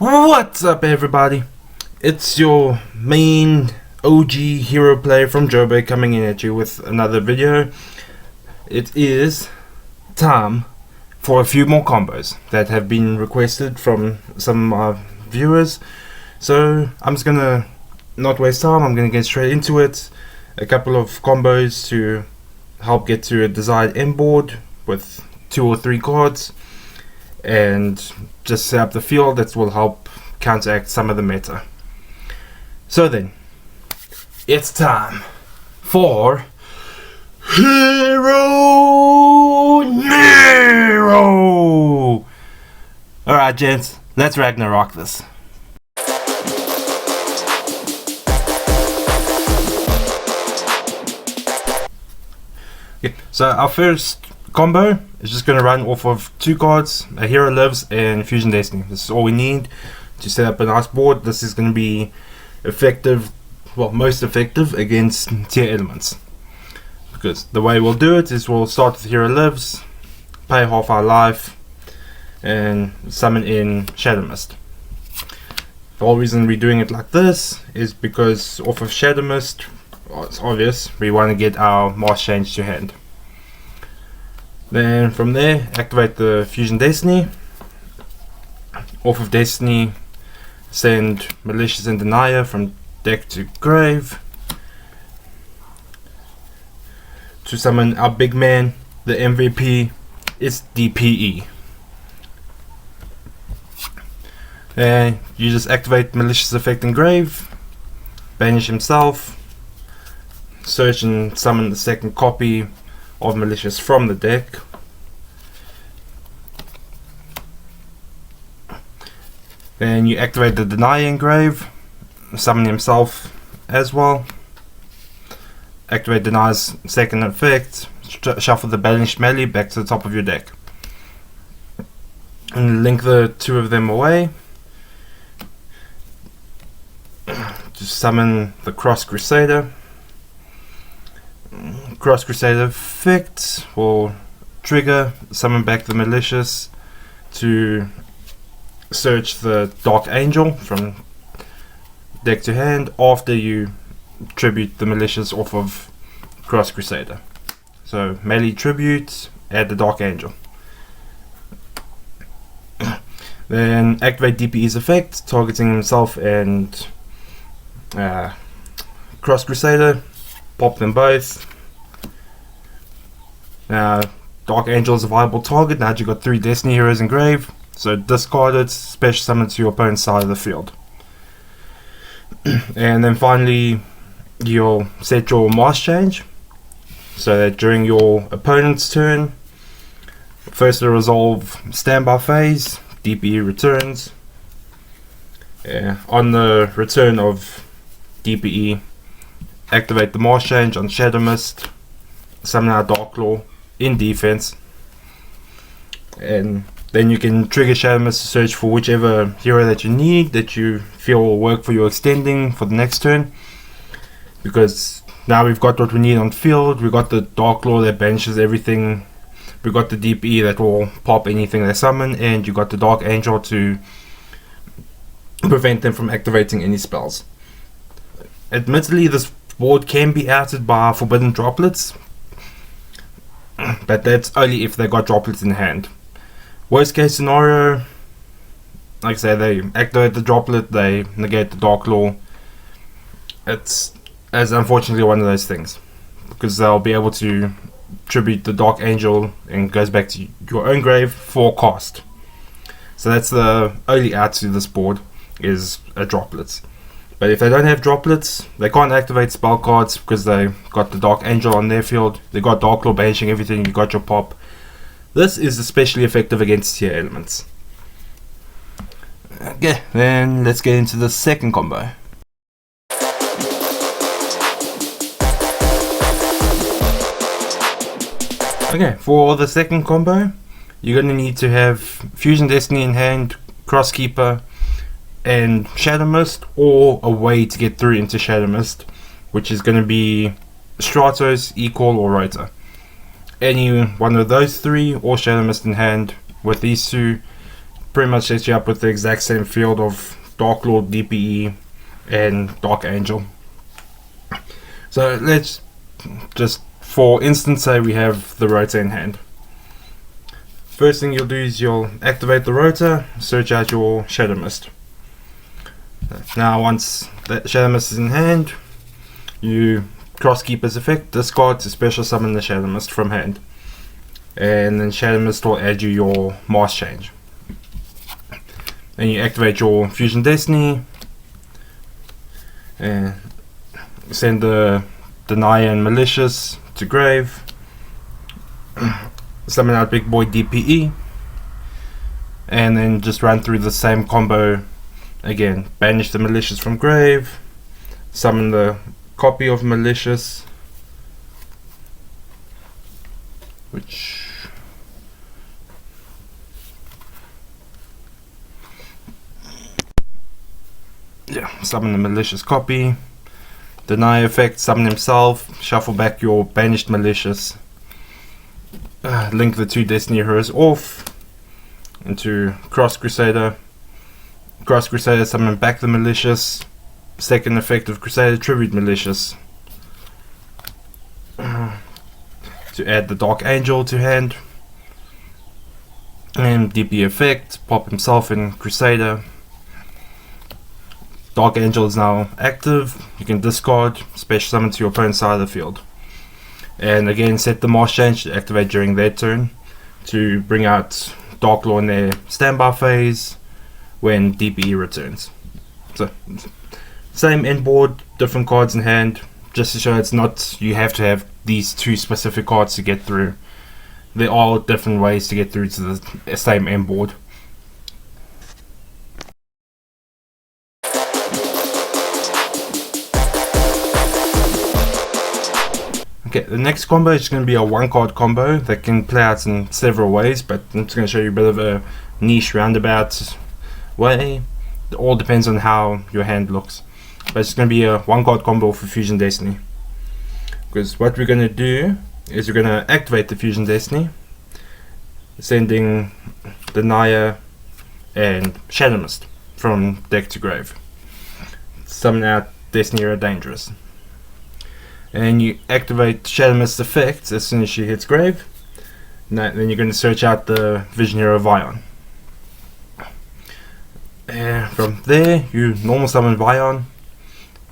What's up, everybody? It's your main OG hero player from Joburg coming in at you with another video. It is time for a few more combos that have been requested from some viewers. So I'm just gonna not waste time. I'm gonna get straight into it. A couple of combos to help get to a desired end board with 2 or 3 cards, and just set up the field that will help counteract some of the meta. So then, it's time for HERO-Nero! Alright gents, let's Ragnarok this. Okay, so our first combo is just going to run off of 2 cards, a Hero Lives and Fusion Destiny. This is all we need to set up a nice board. This is going to be effective, well, most effective against tier elements. Because the way we'll do it is we'll start with Hero Lives, pay half our life, and summon in Shadow Mist. The whole reason we're doing it like this is because off of Shadow Mist, well, it's obvious, we want to get our Mask Change to hand. Then from there, activate the Fusion Destiny. Off of Destiny, send Malicious and Denier from deck to grave to summon our big man, the MVP. It's DPE. And you just activate Malicious Effect in grave, banish himself, search and summon the second copy of Malicious from the deck. Then you activate the Deny Engrave, summon himself as well. Activate Deny's second effect, shuffle the banished melee back to the top of your deck. And link the 2 of them away. Just summon the Cross Crusader. Cross Crusader effect will trigger, summon back the Malicious to search the Dark Angel from deck to hand after you tribute the Malicious off of Cross Crusader. So melee tribute, add the Dark Angel. Then activate DPE's effect, targeting himself and Cross Crusader. Pop them both. Now Dark Angel is a viable target. Now you've got 3 Destiny Heroes in grave, so discard it, special summon to your opponent's side of the field. And then finally you'll set your Mask Change so that during your opponent's turn, first to resolve standby phase, DPE returns. On the return of DPE, activate the Mask Change on Shadow Mist, summon our Dark Claw in defense, and then you can trigger Shadow Mist to search for whichever hero that you need, that you feel will work for your extending for the next turn. Because now we've got what we need on field. We've got the Dark Claw that banishes everything, we've got the DPE that will pop anything they summon, and you got the Dark Angel to prevent them from activating any spells. Admittedly, this board can be outed by Forbidden Droplets, but that's only if they got droplets in hand. Worst case scenario, like I say, they activate the droplet, they negate the Dark Claw. It's unfortunately one of those things, because they'll be able to tribute the Dark Angel and goes back to your own grave for cost. So that's the only out to this board, is a droplets. But if they don't have droplets, they can't activate spell cards because they got the Dark Angel on their field. They got Dark Claw banishing everything, you got your pop. This is especially effective against tier elements. Okay, then let's get into the second combo. Okay, for the second combo, you're going to need to have Fusion Destiny in hand, Cross Keeper, and Shadow Mist, or a way to get through into Shadow Mist, which is going to be Stratos, Equal, or Rotor. Any one of those 3, or Shadow Mist in hand with these 2, pretty much sets you up with the exact same field of Dark Lord, DPE, and Dark Angel. So let's just, for instance, say we have the rotor in hand. First thing you'll do is you'll activate the rotor, search out your Shadow Mist. Now once that Shadow Mist is in hand, you cross Keeper's effect, discard to special summon the Shadow Mist from hand. And then Shadow Mist will add you your mask change. And you activate your Fusion Destiny and send the Denier and Malicious to grave. Summon out big boy DPE, and then just run through the same combo again. Banish the Malicious from grave, summon the copy of Malicious, summon the Malicious copy. Deny effect, summon himself, shuffle back your banished Malicious, link the 2 Destiny Heroes off into Cross Crusader. Cross Crusader, summon back the Malicious. Second effect of Crusader, tribute Malicious to add the Dark Angel to hand. And DP effect, pop himself in Crusader. Dark Angel is now active. You can discard, special summon to your opponent's side of the field. And again, set the mask change to activate during their turn to bring out Dark Lord in their standby phase when DPE returns. So, same end board, different cards in hand, just to show it's not you have to have these 2 specific cards to get through. There are different ways to get through to the same end board. Okay, the next combo is going to be a 1-card combo that can play out in several ways, but I'm just going to show you a bit of a niche roundabout way. It all depends on how your hand looks. But it's going to be a 1-card combo for Fusion Destiny. Because what we're going to do is we're going to activate the Fusion Destiny, sending Denier and Shadow Mist from deck to grave. Summon out Destiny Hero Dangerous. And you activate Shadow Mist's effects as soon as she hits grave. Now, then you're going to search out the Vision Hero Vion. And from there, you normal summon Vion.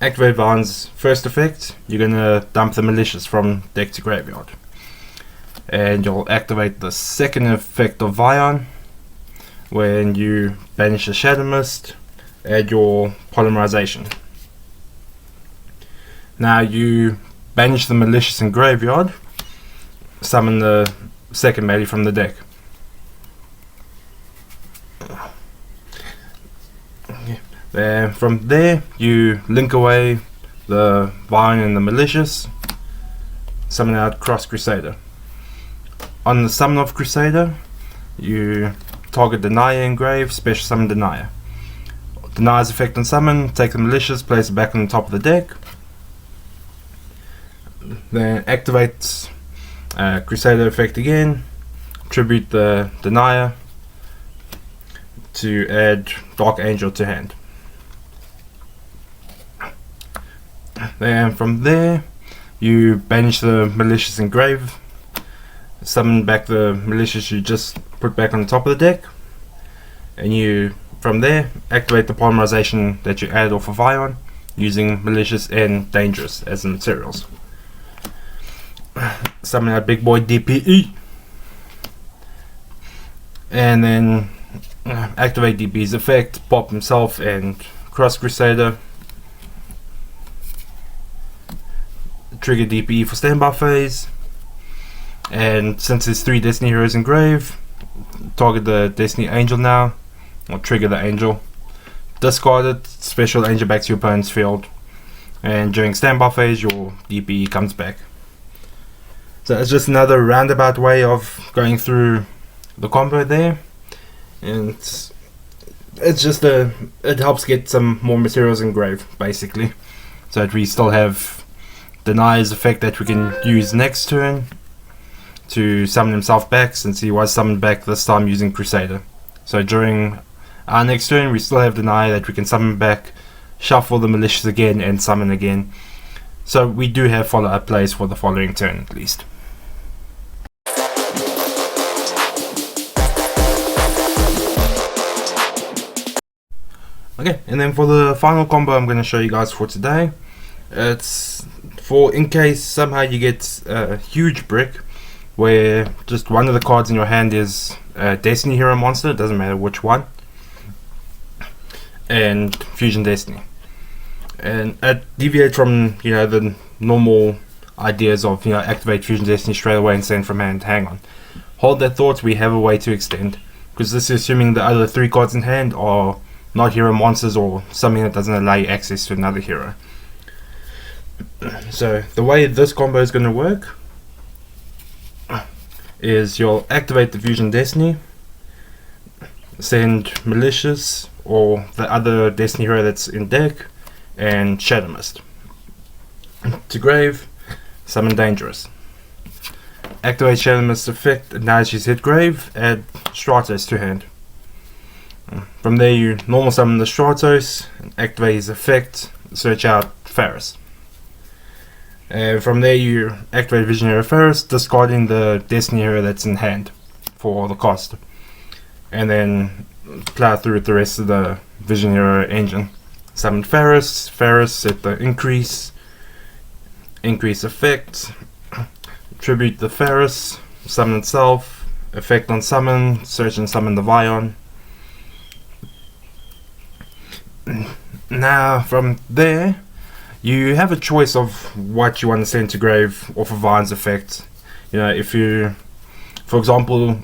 Activate Vion's first effect. You're going to dump the Malicious from deck to graveyard. And you'll activate the second effect of Vion when you banish the Shadow Mist, add your Polymerization. Now you banish the Malicious in graveyard, summon the second melee from the deck. Then from there you link away the Vion and the Malicious, summon out Cross Crusader. On the summon of Crusader, you target Denier in grave, special summon Denier. Denier's effect on summon, take the Malicious, place it back on the top of the deck. Then activate Crusader effect again, tribute the Denier to add Dark Angel to hand. Then from there you banish the Malicious in grave, summon back the Malicious you just put back on the top of the deck, and you from there activate the Polymerization that you added off of Vion using Malicious and Dangerous as the materials. Summon out big boy DPE, and then activate DPE's effect, pop himself and Cross Crusader, trigger DPE for standby phase, and since there's 3 Destiny Heroes in grave, target the Destiny Angel now, or trigger the Angel, discard it, special Angel back to your opponent's field, and during standby phase your DPE comes back. So it's just another roundabout way of going through the combo there, and it's just it helps get some more materials in grave basically, so that we still have Denier's effect that we can use next turn to summon himself back, since he was summoned back this time using Crusader. So during our next turn, we still have Deny that we can summon back, shuffle the Malicious again, and summon again. So we do have follow-up plays for the following turn at least. Okay, and then for the final combo I'm going to show you guys for today, it's for in case somehow you get a huge brick where just one of the cards in your hand is a Destiny Hero monster, it doesn't matter which one, and Fusion Destiny. And it deviates from, you know, the normal ideas of, you know, activate Fusion Destiny straight away and send from hand. Hang on, hold that thought, we have a way to extend, because this is assuming the other 3 cards in hand are not hero monsters or something that doesn't allow you access to another hero. So the way this combo is going to work is you'll activate the Fusion Destiny, send Malicious or the other Destiny hero that's in deck, and Shadow Mist to grave, summon Dangerous. Activate Shadow Mist effect, and now she's hit grave, add Stratos to hand. From there you normal summon the Stratos, and activate his effect, search out Ferris. From there you activate Visionary Ferris, discarding the Destiny hero that's in hand for the cost, and then plow through with the rest of the Vision Hero engine. Summon Ferris, set the increase effect, tribute the Ferris, summon itself, effect on summon, search and summon the Vion. Now from there you have a choice of what you want to send to grave off of Vion's effect. You know, if you, for example,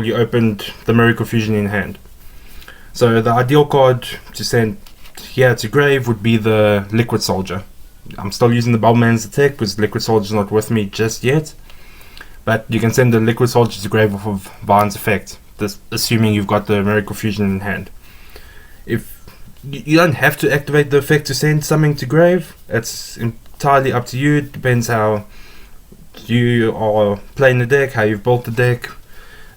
you opened the Miracle Fusion in hand. So the ideal card to send here to grave would be the Liquid Soldier. I'm still using the Bubble-Man's attack because Liquid Soldier's not with me just yet. But you can send the Liquid Soldier to grave off of Vion's effect, this, assuming you've got the Miracle Fusion in hand. If you don't have to activate the effect to send something to grave, it's entirely up to you. It depends how you are playing the deck, how you've built the deck.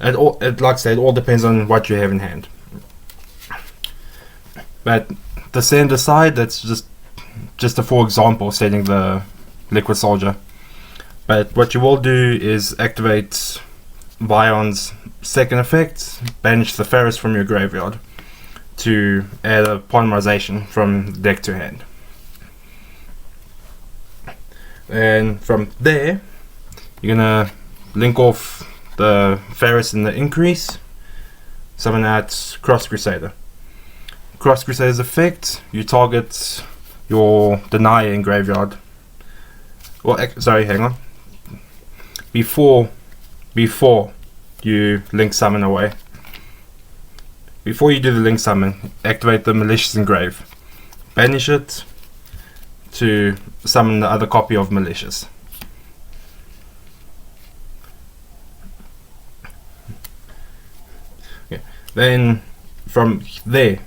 Like I said, it all depends on what you have in hand. But the send aside, that's just a for example setting the Liquid Soldier. But what you will do is activate Vion's second effect, banish the Ferris from your graveyard to add a polymerization from deck to hand. And from there you're gonna link off the Ferris in the increase, summon out Cross Crusader. Cross Crusader's effect, you target your Denier in graveyard. Well, sorry, hang on. Before you link summon away. Before you do the link summon, activate the Malicious in grave. Banish it to summon the other copy of Malicious. Okay. Then from there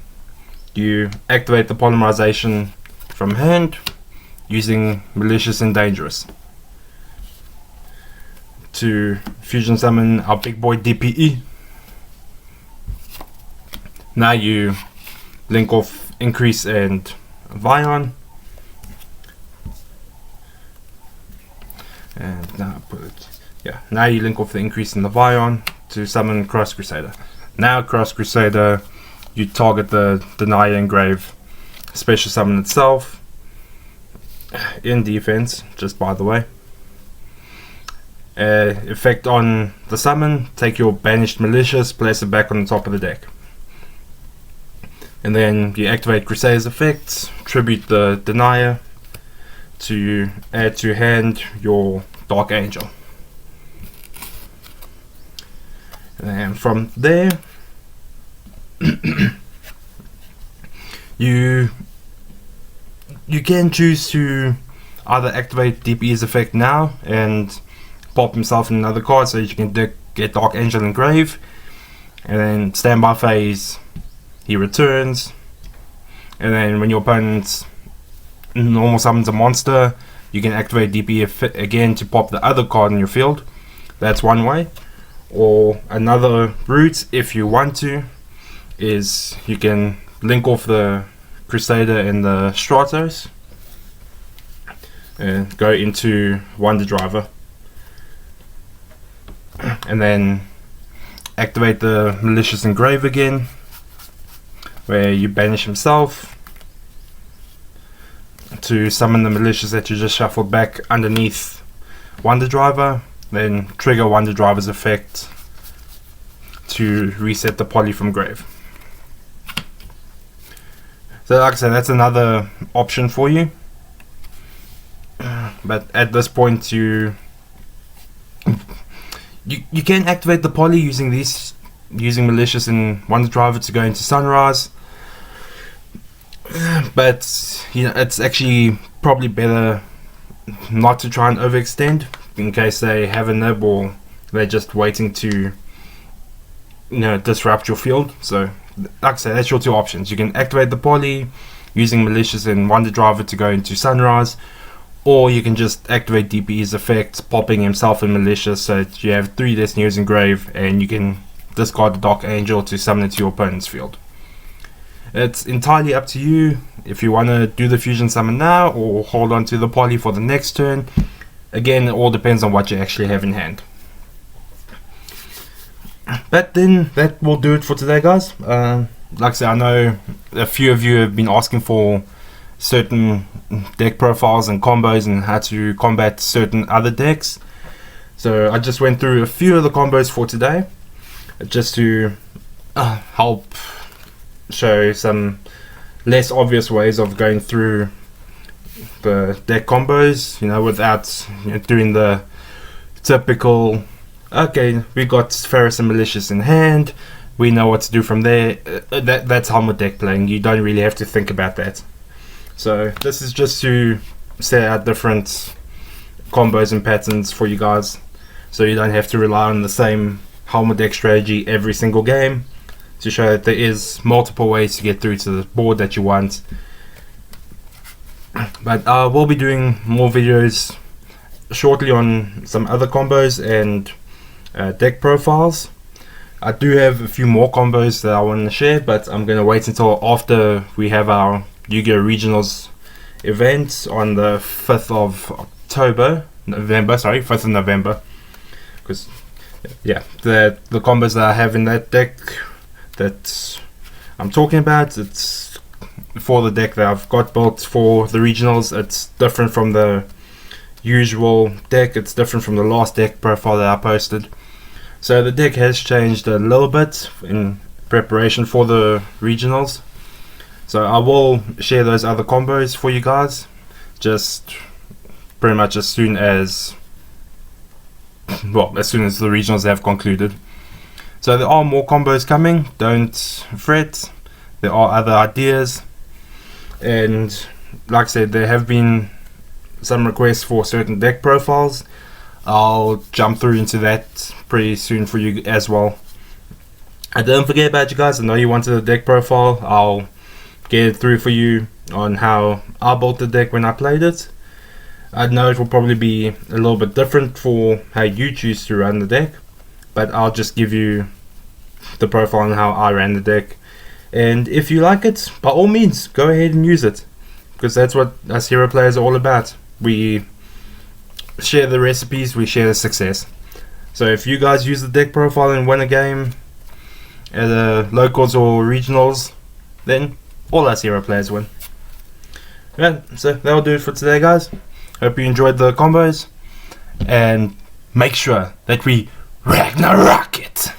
you activate the polymerization from hand using Malicious and Dangerous to fusion summon our big boy DPE. Now you link off Increase and Vion, and now you link off the Increase and the Vion to summon Cross Crusader. Now Cross Crusader, you target the Denier Engrave, special summon itself in defense, just by the way. Effect on the summon, take your banished Malicious, place it back on the top of the deck. And then you activate Crusader's effect, tribute the Denier to add to hand your Dark Angel. And from there you can choose to either activate DPE's effect now and pop himself in another card so you can get Dark Angel in grave, and then standby phase he returns, and then when your opponent normal summons a monster, you can activate DPE again to pop the other card in your field. That's one way. Or another route, if you want to, is you can link off the Crusader and the Stratos and go into Wonder Driver, and then activate the Malicious Engrave again, where you banish himself to summon the Malicious that you just shuffled back underneath Wonder Driver, then trigger Wonder Driver's effect to reset the poly from grave. So like I said, that's another option for you, but at this point you can activate the poly using Malicious and Wonder Driver to go into Sunrise, but you know, it's actually probably better not to try and overextend in case they have a nib or they're just waiting to, you know, disrupt your field. So like I say, that's your two options. You can activate the poly using Malicious and Wonder Driver to go into Sunrise, or you can just activate DPE's effect, popping himself in Malicious, so that you have 3 Destiny's Engrave and you can discard the Dark Angel to summon it to your opponent's field. It's entirely up to you if you want to do the fusion summon now or hold on to the poly for the next turn. Again, it all depends on what you actually have in hand. But then that will do it for today, guys. Like I said, I know a few of you have been asking for certain deck profiles and combos and how to combat certain other decks. So I just went through a few of the combos for today, just to help show some less obvious ways of going through the deck combos, you know, without, you know, doing the typical, okay, we got Ferris and Malicious in hand, we know what to do from there. That's helmet deck playing. You don't really have to think about that. So this is just to set out different combos and patterns for you guys, so you don't have to rely on the same helmet deck strategy every single game, to show that there is multiple ways to get through to the board that you want. But we'll be doing more videos shortly on some other combos and deck profiles. I do have a few more combos that I want to share, but I'm going to wait until after we have our Yu-Gi-Oh! Regionals event on the 5th of November, because yeah, the combos that I have in that deck that I'm talking about, it's for the deck that I've got built for the regionals. It's different from the usual deck, it's different from the last deck profile that I posted. So the deck has changed a little bit in preparation for the regionals. So I will share those other combos for you guys, just pretty much as soon as the regionals have concluded. So there are more combos coming, don't fret, there are other ideas, and like I said, there have been some requests for certain deck profiles. I'll jump through into that pretty soon for you as well. And don't forget about you guys, I know you wanted a deck profile. I'll get it through for you on how I built the deck when I played it. I know it will probably be a little bit different for how you choose to run the deck, but I'll just give you the profile on how I ran the deck. And if you like it, by all means, go ahead and use it, because that's what us hero players are all about. We share the recipes, we share the success. So if you guys use the deck profile and win a game at the locals or regionals, then all us hero players win. Yeah, so that'll do it for today, guys. Hope you enjoyed the combos, and make sure that we Ragnarok it!